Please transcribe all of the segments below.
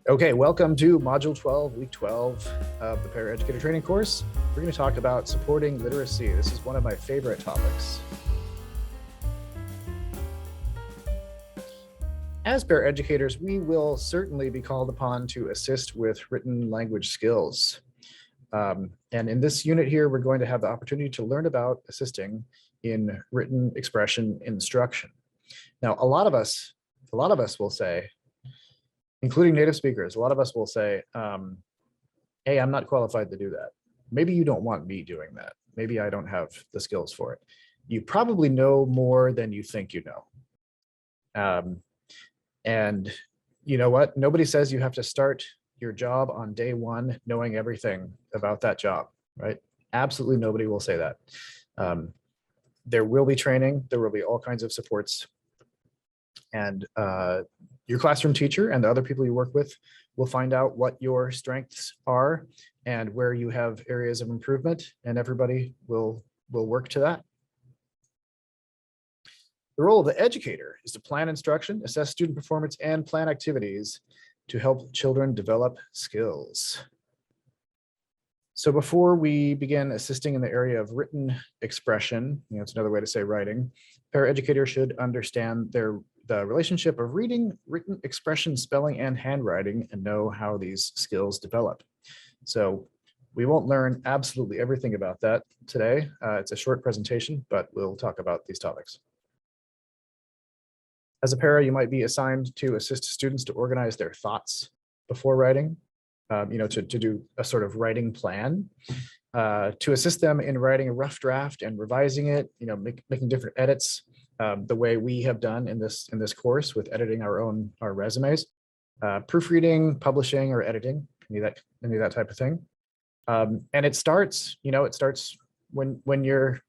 Okay, welcome to Module 12, Week 12 of the Paraeducator Training course. We're going to talk about supporting literacy. This is one of my favorite topics. As paraeducators, we will certainly be called upon to assist with written language skills. And in this unit here, we're going to have the opportunity to learn about assisting in written expression instruction. Now, a lot of us will say, including native speakers, a lot of us will say, hey, I'm not qualified to do that. Maybe you don't want me doing that. Maybe I don't have the skills for it. You probably know more than you think you know. And you know what? Nobody says you have to start your job on day one knowing everything about that job, right? Absolutely nobody will say that. There will be training. There will be all kinds of supports. And your classroom teacher and the other people you work with will find out what your strengths are and where you have areas of improvement, and everybody will work to that. The role of the educator is to plan instruction, assess student performance, and plan activities to help children develop skills. So before we begin assisting in the area of written expression, it's another way to say writing, paraeducators should understand the relationship of reading, written expression, spelling, and handwriting, and know how these skills develop. So we won't learn absolutely everything about that today. It's a short presentation, but we'll talk about these topics. As a para, you might be assigned to assist students to organize their thoughts before writing, to do a sort of writing plan, to assist them in writing a rough draft and revising it, making different edits, the way we have done in this course with editing our resumes, proofreading, publishing, or editing, any of that type of thing. And it starts when you're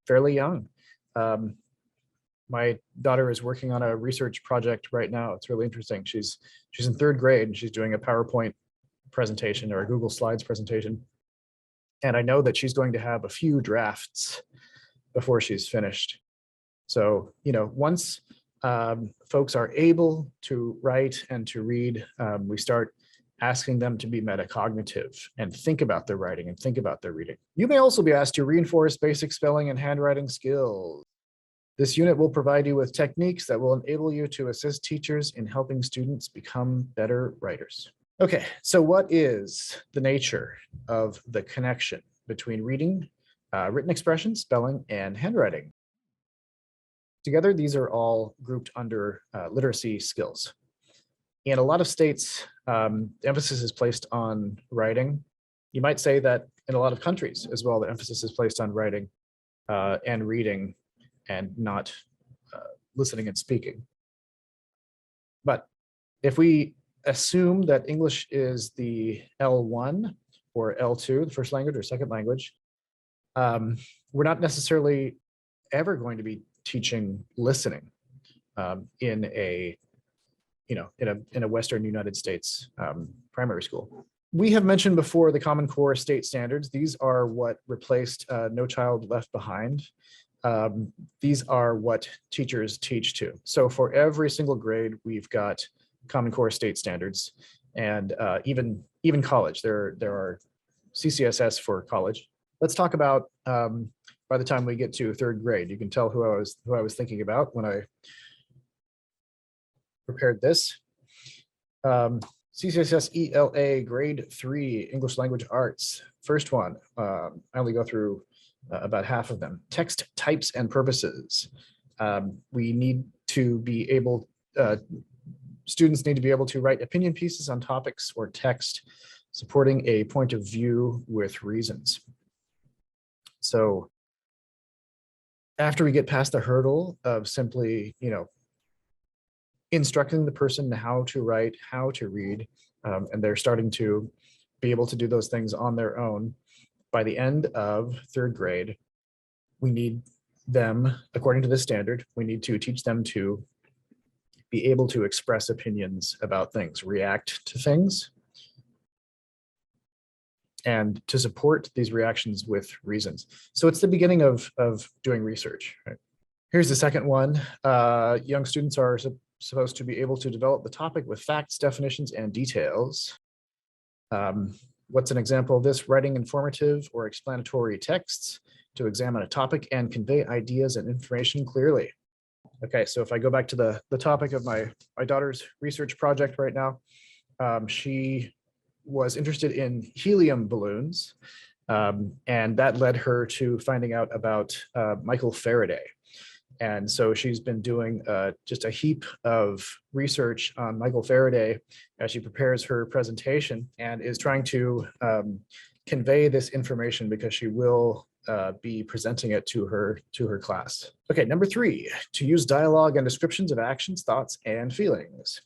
fairly young. My daughter is working on a research project right now. It's really interesting. She's in third grade and she's doing a PowerPoint presentation or a Google Slides presentation. And I know that she's going to have a few drafts before she's finished. So, once folks are able to write and to read, we start asking them to be metacognitive and think about their writing and think about their reading. You may also be asked to reinforce basic spelling and handwriting skills. This unit will provide you with techniques that will enable you to assist teachers in helping students become better writers. Okay, so what is the nature of the connection between reading, written expression, spelling, and handwriting? Together, these are all grouped under literacy skills. In a lot of states, emphasis is placed on writing. You might say that in a lot of countries as well, the emphasis is placed on writing and reading and not listening and speaking. But if we assume that English is the L1 or L2, the first language or second language, we're not necessarily ever going to be teaching listening in a Western United States primary school. We have mentioned before the Common Core state standards. These are what replaced No Child Left Behind. These are what teachers teach to. So for every single grade, we've got Common Core state standards, and even college. There are CCSS for college. Let's talk about by the time we get to third grade. You can tell who I was thinking about when I prepared this. CCSS ELA grade 3 English Language Arts. First one. I only go through about half of them. Text types and purposes. We need to be able, students need to be able to write opinion pieces on topics or text supporting a point of view with reasons. So after we get past the hurdle of simply, instructing the person how to write, how to read, and they're starting to be able to do those things on their own, by the end of third grade, we need them, according to this standard, we need to teach them to be able to express opinions about things, react to things, and to support these reactions with reasons. So it's the beginning of doing research. Right? Here's the second one. Young students are supposed to be able to develop the topic with facts, definitions, and details. What's an example of this? Writing informative or explanatory texts to examine a topic and convey ideas and information clearly. Okay, so if I go back to the topic of my daughter's research project right now, she was interested in helium balloons, and that led her to finding out about Michael Faraday. And so she's been doing just a heap of research on Michael Faraday as she prepares her presentation, and is trying to convey this information because she will be presenting it to her class. Okay, number 3, to use dialogue and descriptions of actions, thoughts, and feelings.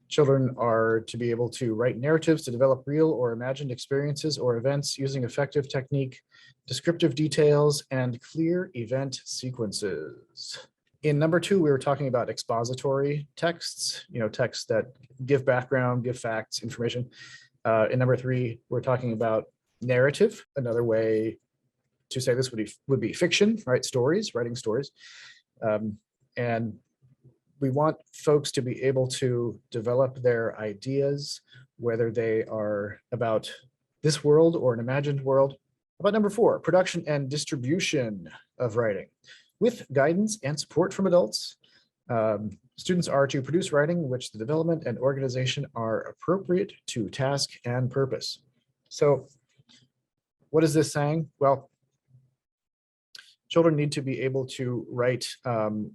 Children are to be able to write narratives to develop real or imagined experiences or events using effective technique, descriptive details, and clear event sequences. In number 2, we were talking about expository texts, texts that give background, give facts, information. In number 3, we're talking about narrative. Another way to say this would be fiction, right? Stories, writing stories. And we want folks to be able to develop their ideas, whether they are about this world or an imagined world. About number 4, production and distribution of writing. With guidance and support from adults, students are to produce writing in which the development and organization are appropriate to task and purpose. So what is this saying? Well, children need to be able to write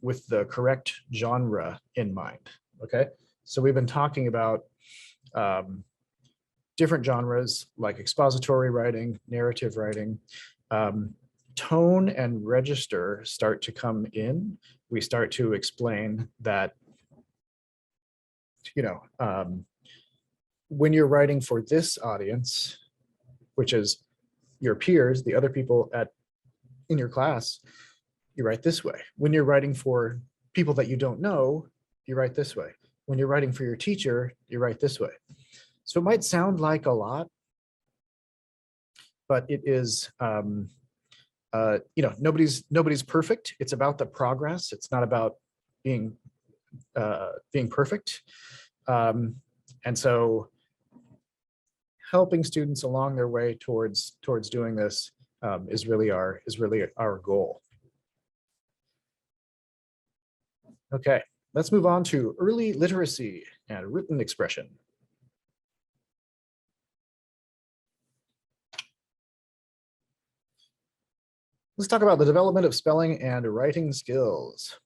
with the correct genre in mind, okay? So we've been talking about different genres like expository writing, narrative writing. Tone and register start to come in. We start to explain that, when you're writing for this audience, which is your peers, the other people in your class, you write this way. When you're writing for people that you don't know, you write this way. When you're writing for your teacher, you write this way. So it might sound like a lot, but it is, nobody's perfect. It's about the progress. It's not about being perfect. And so helping students along their way towards doing this is really our goal. Okay, let's move on to early literacy and written expression. Let's talk about the development of spelling and writing skills.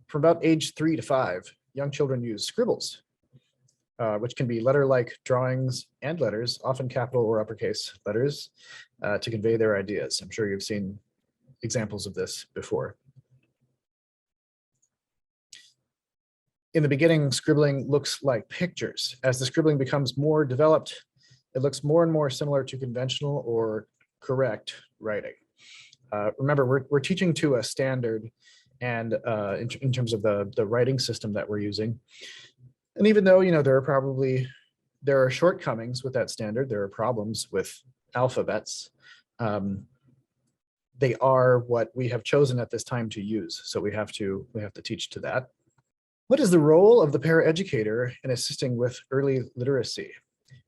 From about age 3 to 5, young children use scribbles, which can be letter-like drawings and letters, often capital or uppercase letters, to convey their ideas. I'm sure you've seen examples of this before. In the beginning, scribbling looks like pictures. As the scribbling becomes more developed, it looks more and more similar to conventional or correct writing. Remember, we're teaching to a standard, and in terms of the writing system that we're using. And even though, there are shortcomings with that standard, there are problems with alphabets, they are what we have chosen at this time to use. So we have to teach to that. What is the role of the paraeducator in assisting with early literacy?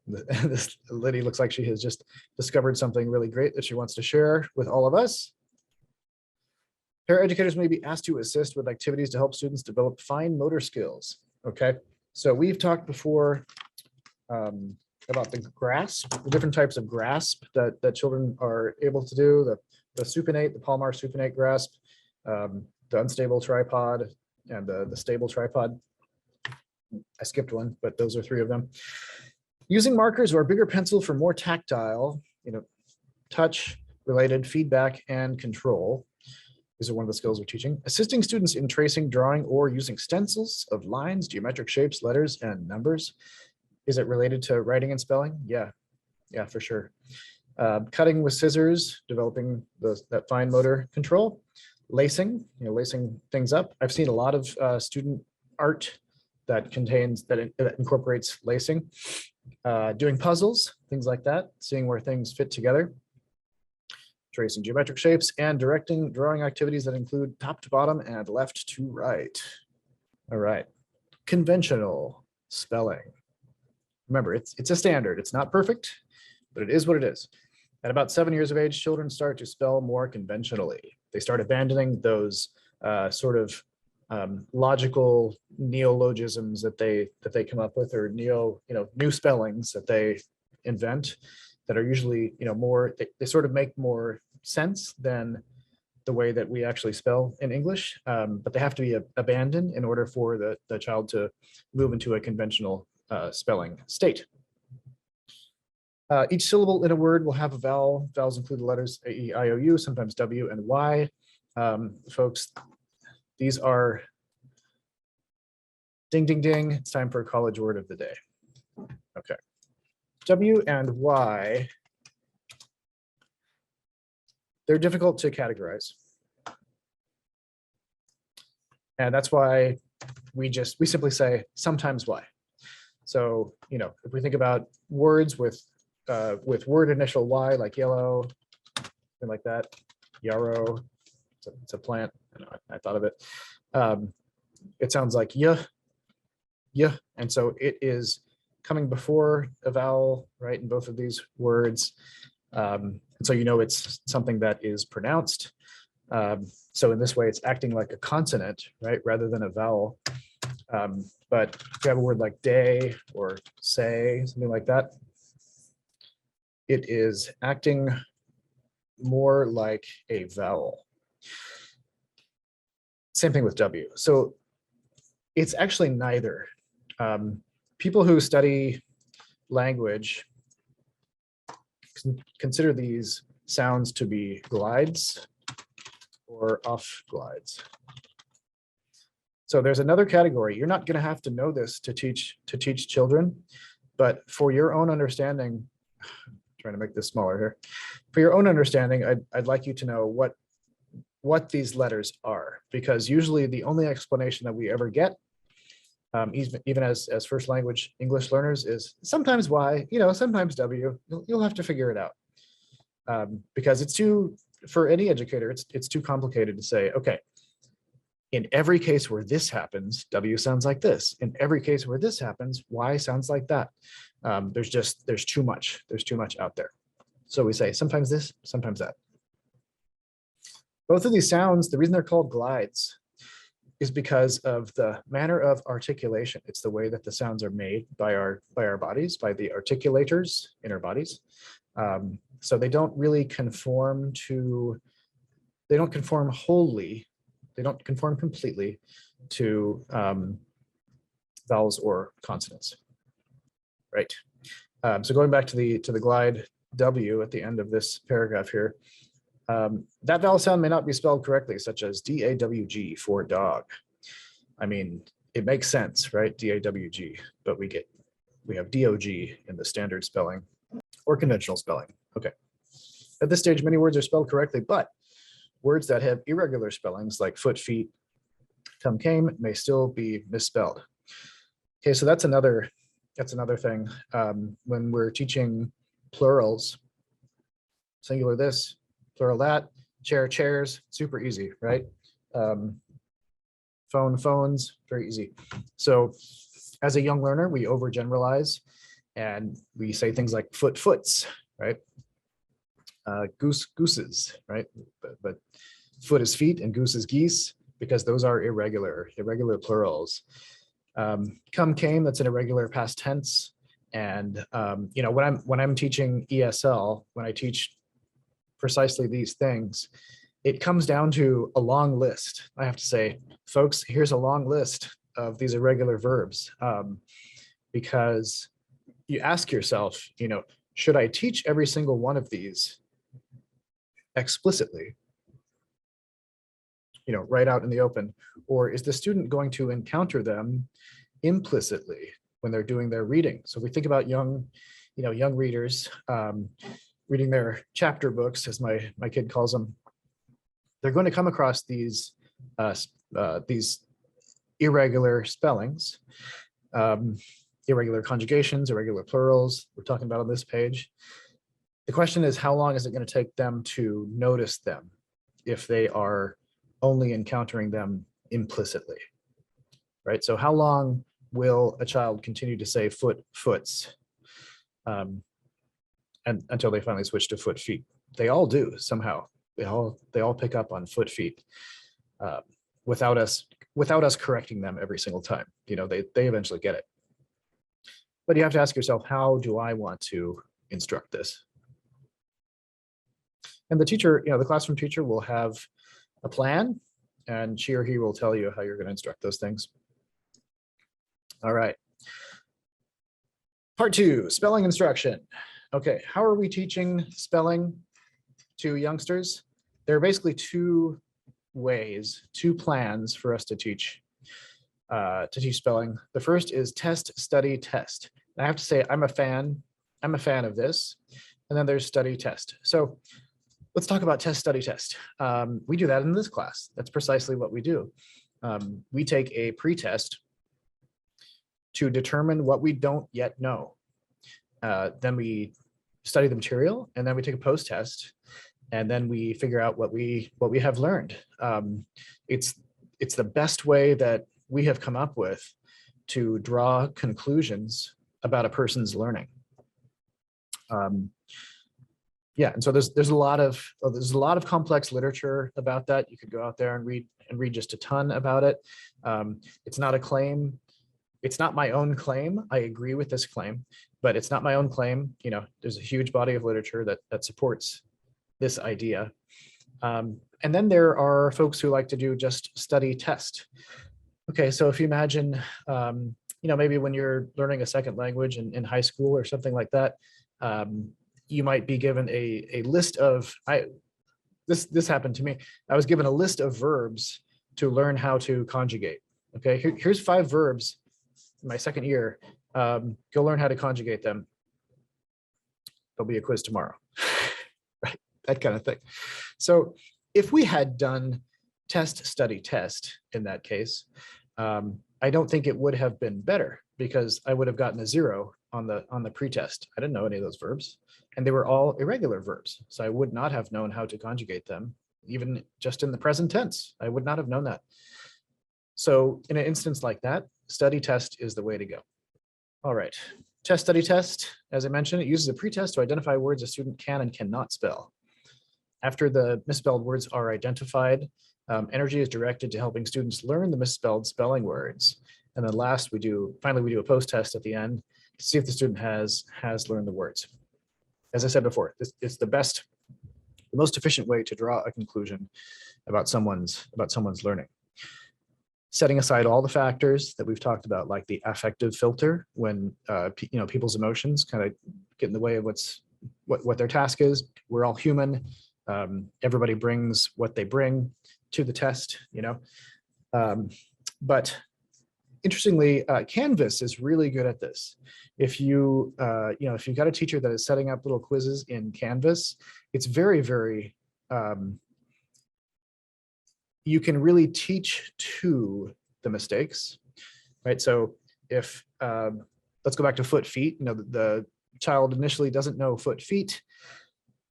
This lady looks like she has just discovered something really great that she wants to share with all of us. Paraeducators may be asked to assist with activities to help students develop fine motor skills. Okay, so we've talked before about the grasp, the different types of grasp that children are able to do, the supinate, the palmar supinate grasp, the unstable tripod, and the stable tripod. I skipped one, but those are 3 of them. Using markers or a bigger pencil for more tactile, touch related feedback and control. These are one of the skills we're teaching. Assisting students in tracing, drawing, or using stencils of lines, geometric shapes, letters, and numbers. Is it related to writing and spelling? Yeah, for sure. Cutting with scissors, developing that fine motor control. Lacing, lacing things up. I've seen a lot of student art that incorporates lacing. Doing puzzles, things like that, seeing where things fit together. tracing geometric shapes, and directing drawing activities that include top to bottom and left to right. All right, conventional spelling. Remember, it's a standard. It's not perfect, but it is what it is. At about 7 years of age, children start to spell more conventionally. They start abandoning those sort of logical neologisms that they come up with, or new spellings that they invent that are usually more, they sort of make more sense than the way that we actually spell in English, but they have to be abandoned in order for the child to move into a conventional spelling state. Each syllable in a word will have a vowel. Vowels include the letters A, E, I, O, U, sometimes W and Y. Folks, these are ding, ding, ding. It's time for a college word of the day. Okay. W and Y, they're difficult to categorize. And that's why we simply say sometimes Y. So, if we think about words with word initial Y, like yellow, something like that, yarrow, it's a plant. I thought of it. It sounds like yeah, and so it is coming before a vowel, right, in both of these words. And so it's something that is pronounced. So in this way, it's acting like a consonant, right, rather than a vowel. But if you have a word like day or say, something like that, it is acting more like a vowel. Same thing with W. So it's actually neither. People who study language consider these sounds to be glides or off glides. So there's another category. You're not going to have to know this to teach children, but for your own understanding, trying to make this smaller here. For your own understanding, I'd like you to know what these letters are, because usually the only explanation that we ever get, even as first language English learners, is sometimes Y, sometimes W. You'll have to figure it out, because it's for any educator, it's too complicated to say, okay, in every case where this happens, W sounds like this. In every case where this happens, Y sounds like that. There's too much. There's too much out there. So we say sometimes this, sometimes that. Both of these sounds, the reason they're called glides is because of the manner of articulation. It's the way that the sounds are made by our bodies, by the articulators in our bodies. So they don't really conform wholly, they don't conform completely to vowels or consonants, right? So going back to the glide W at the end of this paragraph here, that vowel sound may not be spelled correctly, such as D-A-W-G for dog. I mean, it makes sense, right? D-A-W-G, but we have D-O-G in the standard spelling or conventional spelling. Okay. At this stage, many words are spelled correctly, but words that have irregular spellings like foot, feet, come, came may still be misspelled. Okay, so that's another thing. When we're teaching plurals, singular this, plural that, chair, chairs, super easy, right? Phone, phones, very easy. So as a young learner, we overgeneralize and we say things like foot, foots, right? Goose, gooses, right? But foot is feet and goose is geese, because those are irregular plurals. Come, came, that's an irregular past tense. And when I'm teaching ESL, when I teach precisely these things, it comes down to a long list. I have to say, folks, here's a long list of these irregular verbs, because you ask yourself, should I teach every single one of these explicitly, right out in the open, or is the student going to encounter them implicitly when they're doing their reading? So if we think about young readers reading their chapter books, as my kid calls them, they're going to come across these irregular spellings, irregular conjugations, irregular plurals we're talking about on this page. The question is, how long is it going to take them to notice them if they are only encountering them implicitly, right? So how long will a child continue to say foot, foots, and until they finally switch to foot, feet? They all do somehow. They all pick up on foot, feet, without us correcting them every single time. You know, they eventually get it. But you have to ask yourself, how do I want to instruct this? And the teacher, you know, the classroom teacher will have a plan, and she or he will tell you how you're going to instruct those things. All right. Part 2, spelling instruction. Okay, how are we teaching spelling to youngsters? There are basically 2 ways, 2 plans for us to teach spelling. The first is test, study, test. And I have to say, I'm a fan of this. And then there's study, test. So let's talk about test, study, test. We do that in this class. That's precisely what we do. We take a pre-test to determine what we don't yet know. Then we study the material, and then we take a post-test, and then we figure out what we have learned. It's the best way that we have come up with to draw conclusions about a person's learning. Yeah, and so there's a lot of complex literature about that. You could go out there and read just a ton about it. It's not a claim. It's not my own claim. I agree with this claim, but it's not my own claim. You know, there's a huge body of literature that supports this idea. And then there are folks who like to do just study test. Okay, so if you imagine, you know, maybe when you're learning a second language in high school or something like that, you might be given a list of, this happened to me. I was given a list of verbs to learn how to conjugate. Okay, here's 5 verbs in my second year. Go learn how to conjugate them. There'll be a quiz tomorrow. Right, that kind of thing. So if we had done test, study, test in that case, I don't think it would have been better, because I would have gotten a 0 on the pretest. I didn't know any of those verbs, and they were all irregular verbs. So I would not have known how to conjugate them, even just in the present tense. I would not have known that. So in an instance like that, study test is the way to go. All right, test, study, test. As I mentioned, it uses a pretest to identify words a student can and cannot spell. After the misspelled words are identified, energy is directed to helping students learn the misspelled spelling words. And then last, finally we do a post-test at the end to see if the student has learned the words. As I said before, it's the most efficient way to draw a conclusion about someone's learning. Setting aside all the factors that we've talked about, like the affective filter, when you know, people's emotions kind of get in the way of what their task is. We're all human. Everybody brings what they bring to the test, you know. But interestingly, Canvas is really good at this. If you you know, if you've got a teacher that is setting up little quizzes in Canvas, it's very, very you can really teach to the mistakes, right? So if let's go back to foot, feet. You know, the child initially doesn't know foot, feet.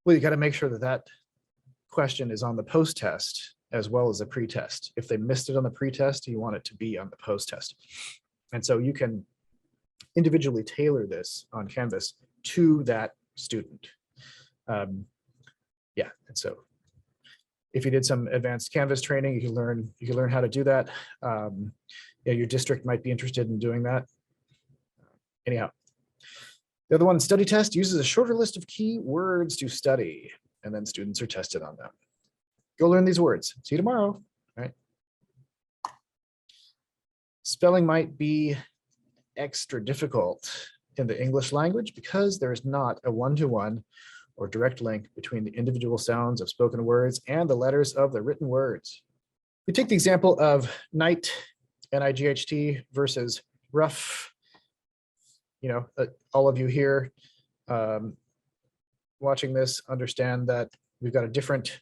Well, you got to make sure that question is on the post-test as well as the pre-test. If they missed it on the pre-test, you want it to be on the post-test. And so you can individually tailor this on Canvas to that student. Yeah, and so if you did some advanced Canvas training, you can learn how to do that. Yeah, your district might be interested in doing that. Anyhow, the other one, study test, uses a shorter list of key words to study, and then students are tested on them. Go learn these words. See you tomorrow. All right. Spelling might be extra difficult in the English language because there is not a one-to-one or direct link between the individual sounds of spoken words and the letters of the written words. We take the example of night, N-I-G-H-T, versus rough. You know, all of you here watching this understand that we've got a different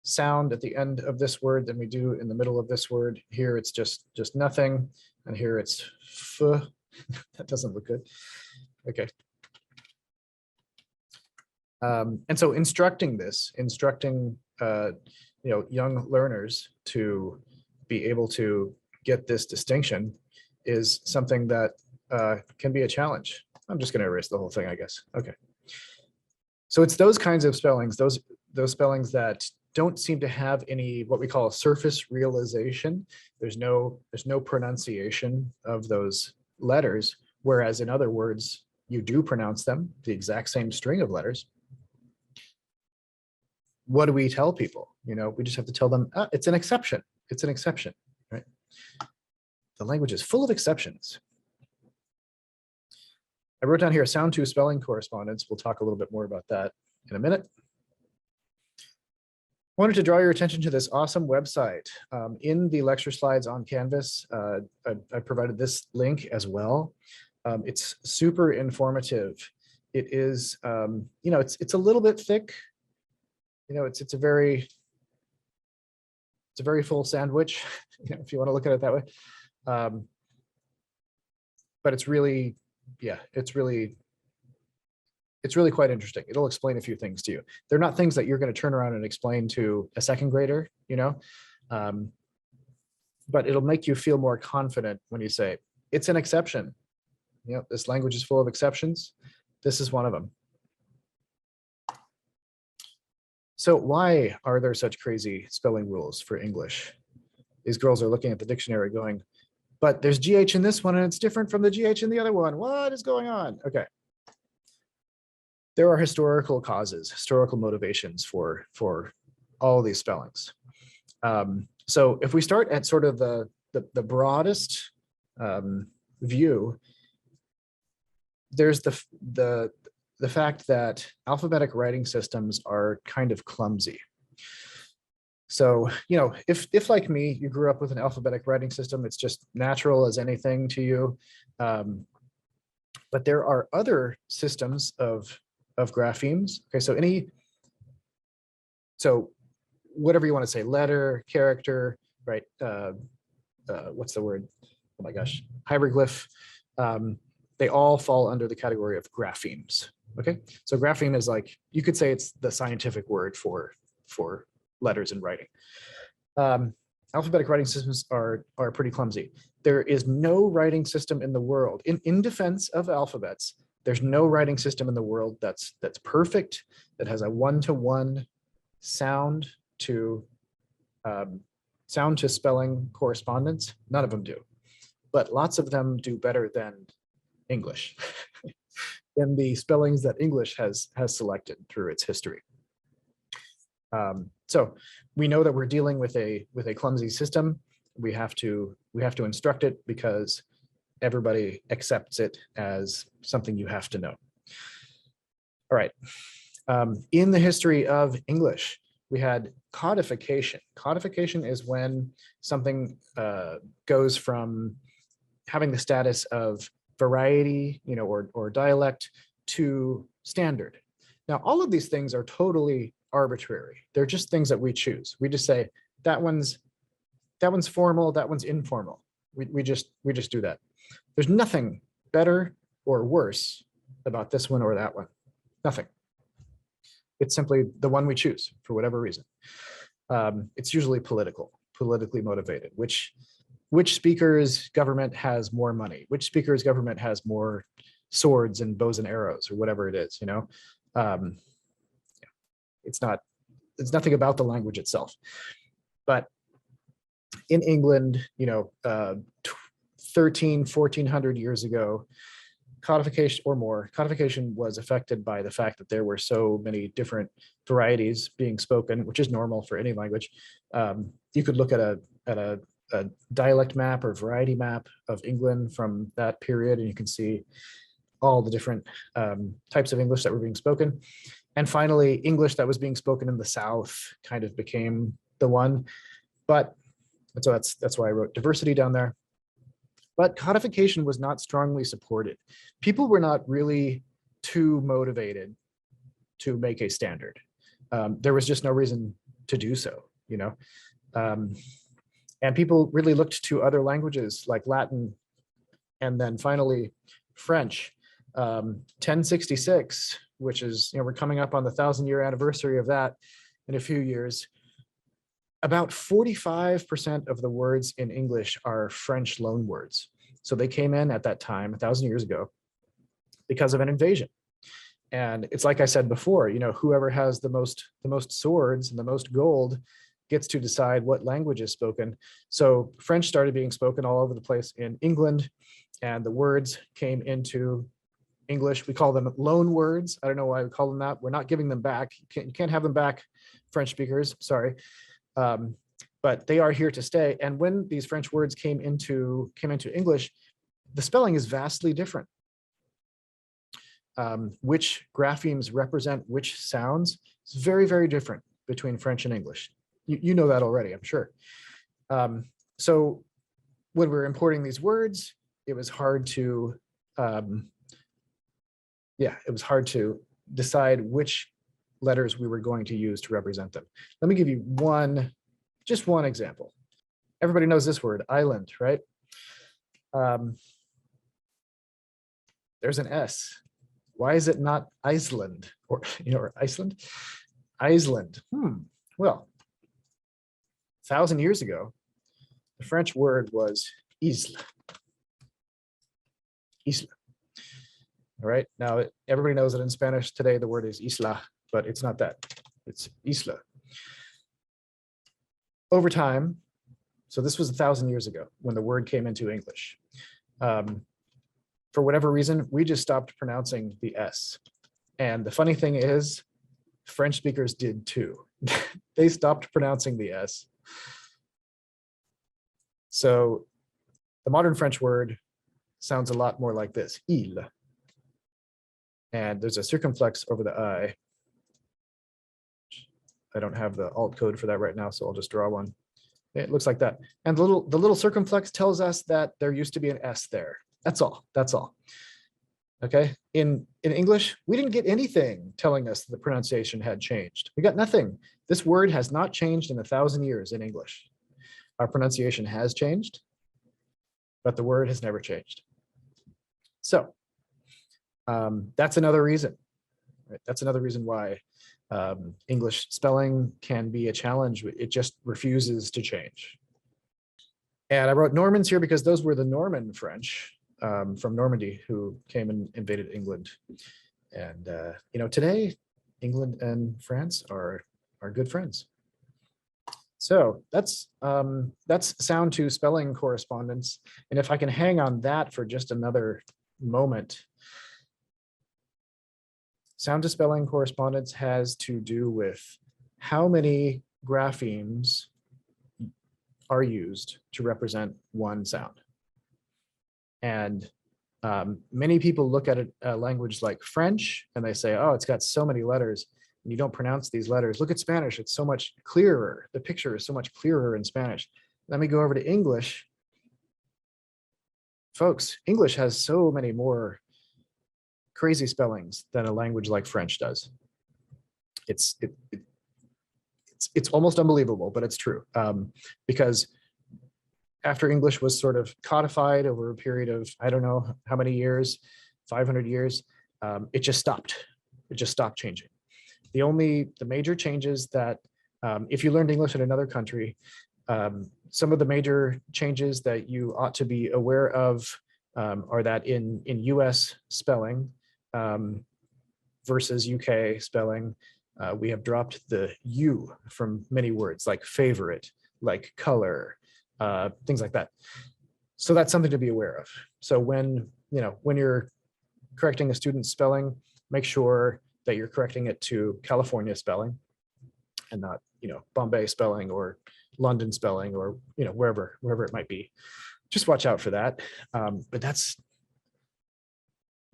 sound at the end of this word than we do in the middle of this word. Here it's just nothing, and here it's f. That doesn't look good. Okay. And so instructing young learners to be able to get this distinction is something that can be a challenge. I'm just going to erase the whole thing, I guess. Okay. So it's those kinds of spellings, those spellings that don't seem to have any what we call surface realization. There's no pronunciation of those letters, whereas in other words, you do pronounce them, the exact same string of letters. What do we tell people? We just have to tell them, it's an exception. It's an exception, right? The language is full of exceptions. I wrote down here sound to spelling correspondence. We'll talk a little bit more about that in a minute. I wanted to draw your attention to this awesome website. In the lecture slides on Canvas, I provided this link as well. It's super informative. It is, it's a little bit thick. It's a very full sandwich, if you want to look at it that way. But it's really, it's really quite interesting. It'll explain a few things to you. They're not things that you're going to turn around and explain to a second grader, but it'll make you feel more confident when you say, it's an exception. This language is full of exceptions. This is one of them. So why are there such crazy spelling rules for English? These girls are looking at the dictionary going, but there's GH in this one and it's different from the GH in the other one. What is going on? Okay. There are historical causes, historical motivations for all these spellings. So if we start at sort of the broadest view, there's the fact that alphabetic writing systems are kind of clumsy. So, if like me, you grew up with an alphabetic writing system, it's just natural as anything to you. But there are other systems of graphemes. Okay, so whatever you want to say, letter, character, right? What's the word? Oh my gosh, hieroglyph. They all fall under the category of graphemes. Okay, so grapheme is like, you could say it's the scientific word for letters in writing. Alphabetic writing systems are pretty clumsy. There is no writing system in the world, in defense of alphabets, there's no writing system in the world that's perfect, that has a one-to-one sound to spelling correspondence. None of them do, but lots of them do better than English, than the spellings that English has selected through its history. So we know that we're dealing with a clumsy system. We have to instruct it because everybody accepts it as something you have to know. All right. In the history of English, we had codification. Codification is when something goes from having the status of variety, or dialect to standard. Now, all of these things are totally arbitrary. They're just things that we choose. We just say that one's formal, that one's informal. We just do that. There's nothing better or worse about this one or that one. Nothing. It's simply the one we choose for whatever reason. It's usually politically motivated. Which speaker's government has more money? Which speaker's government has more swords and bows and arrows, or whatever it is, it's nothing about the language itself. But in England, 1400 years ago, codification or more, codification was affected by the fact that there were so many different varieties being spoken, which is normal for any language. You could look at a dialect map or variety map of England from that period, and you can see all the different types of English that were being spoken. And finally, English that was being spoken in the South kind of became the one. But so that's why I wrote diversity down there. But codification was not strongly supported. People were not really too motivated to make a standard. There was just no reason to do so, and people really looked to other languages like Latin, and then finally French. 1066, which is, we're coming up on the 1,000-year anniversary of that in a few years. About 45% of the words in English are French loan words. So they came in at that time, 1,000 years ago, because of an invasion. And it's like I said before, whoever has the most swords and the most gold gets to decide what language is spoken. So French started being spoken all over the place in England, and the words came into English. We call them loan words. I don't know why we call them that. We're not giving them back. You can't have them back, French speakers, sorry. But they are here to stay. And when these French words came into English, the spelling is vastly different. Which graphemes represent which sounds is very, very different between French and English. You know that already, I'm sure. So when we're importing these words, it was hard to, decide which letters we were going to use to represent them. Let me give you just one example. Everybody knows this word, island, right? There's an S. Why is it not Iceland or Iceland? Iceland. Well, 1,000 years ago, the French word was isle. Isla. All right. Now everybody knows that in Spanish today the word is isla, but it's not that. It's isla. Over time, so this was 1,000 years ago when the word came into English. For whatever reason, we just stopped pronouncing the S. And the funny thing is, French speakers did too. They stopped pronouncing the S. So the modern French word sounds a lot more like this, il. And there's a circumflex over the I. I don't have the alt code for that right now, so I'll just draw one. It looks like that. And the little circumflex tells us that there used to be an S there. That's all. That's all. Okay. In English, we didn't get anything telling us the pronunciation had changed. We got nothing. This word has not changed in 1,000 years in English. Our pronunciation has changed, but the word has never changed. So that's another reason. Right? That's another reason why English spelling can be a challenge. It just refuses to change. And I wrote Normans here because those were the Norman French from Normandy who came and invaded England. And today, England and France are good friends. So that's sound to spelling correspondence. And if I can hang on that for just another moment, sound to spelling correspondence has to do with how many graphemes are used to represent one sound. And many people look at a language like French and they say, oh, it's got so many letters and you don't pronounce these letters. Look at Spanish, it's so much clearer. The picture is so much clearer in Spanish. Let me go over to English. Folks, English has so many more crazy spellings than a language like French does. It's almost unbelievable, but it's true. Because after English was sort of codified over a period of, I don't know how many years, 500 years, it just stopped. It just stopped changing. The major changes that, if you learned English in another country, some of the major changes that you ought to be aware of are that in US spelling versus UK spelling, we have dropped the U from many words like favorite, like color, things like that. So that's something to be aware of. So when you're correcting a student's spelling, make sure that you're correcting it to California spelling and not, Bombay spelling or London spelling or, wherever it might be. Just watch out for that. But that's,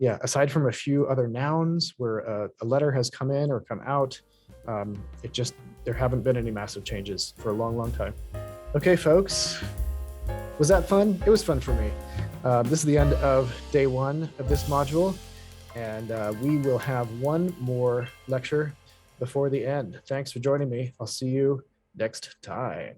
aside from a few other nouns where a letter has come in or come out, there haven't been any massive changes for a long, long time. Okay, folks, was that fun? It was fun for me. This is the end of day one of this module, and we will have one more lecture before the end. Thanks for joining me. I'll see you next time.